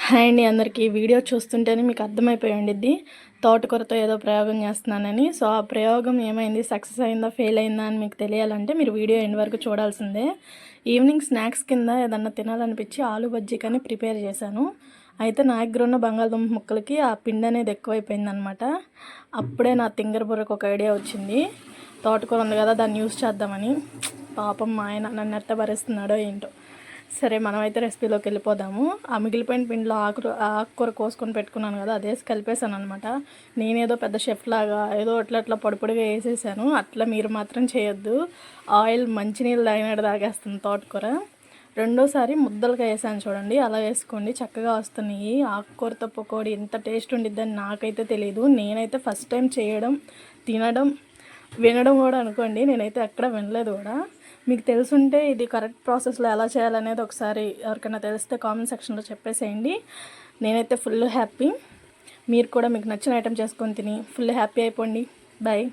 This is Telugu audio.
హాయ్ అండి అందరికీ. వీడియో చూస్తుంటేనే మీకు అర్థమైపోయి ఉండిద్ది తోటకూరతో ఏదో ప్రయోగం చేస్తున్నానని. సో ఆ ప్రయోగం ఏమైంది, సక్సెస్ అయిందా ఫెయిల్ అయిందా అని మీకు తెలియాలంటే మీరు వీడియో ఎండ్ వరకు చూడాల్సిందే. ఈవినింగ్ స్నాక్స్ కింద ఏదన్నా తినాలనిపించి ఆలు బజ్జీ కానీ ప్రిపేర్ చేశాను. అయితే నా దగ్గర ఉన్న బంగాళదుంప ముక్కలకి ఆ పిండి అనేది ఎక్కువైపోయిందనమాట. అప్పుడే నా తింగర బుర్రకు ఒక ఐడియా వచ్చింది, తోటకూర ఉంది కదా దాన్ని యూస్ చేద్దామని. పాపం మా ఆయన నన్ను ఎట్ట భరిస్తున్నాడో ఏంటో. సరే మనమైతే రెసిపీలోకి వెళ్ళిపోదాము. ఆ మిగిలిపోయిన పిండిలో ఆకుకూర కోసుకొని పెట్టుకున్నాను కదా, అదేసి కలిపేశాను అనమాట. నేనేదో పెద్ద షెఫ్ లాగా ఏదో అట్లా పొడిగా వేసేసాను. అట్లా మీరు మాత్రం చేయొద్దు. ఆయిల్ మంచినీళ్ళు తాగినట్టు తాగేస్తుంది తోటకూర. రెండోసారి ముద్దలుగా వేసాను చూడండి, అలా వేసుకోండి, చక్కగా వస్తున్నాయి. ఆకుకూరతో పకోడీ ఎంత టేస్ట్ ఉండిద్దని నాకైతే తెలియదు. నేనైతే ఫస్ట్ టైం చేయడం, తినడం, వినడం కూడా అనుకోండి. నేనైతే ఎక్కడ వినలేదు కూడా. మీకు తెలుసుంటే ఇది కరెక్ట్ ప్రాసెస్లో ఎలా చేయాలనేది ఒకసారి ఎవరికైనా తెలిస్తే కామెంట్ సెక్షన్లో చెప్పేసేయండి. నేనైతే ఫుల్ హ్యాపీ. మీరు కూడా మీకు నచ్చిన ఐటెం చేసుకొని తిని ఫుల్ హ్యాపీ అయిపోండి. బాయ్.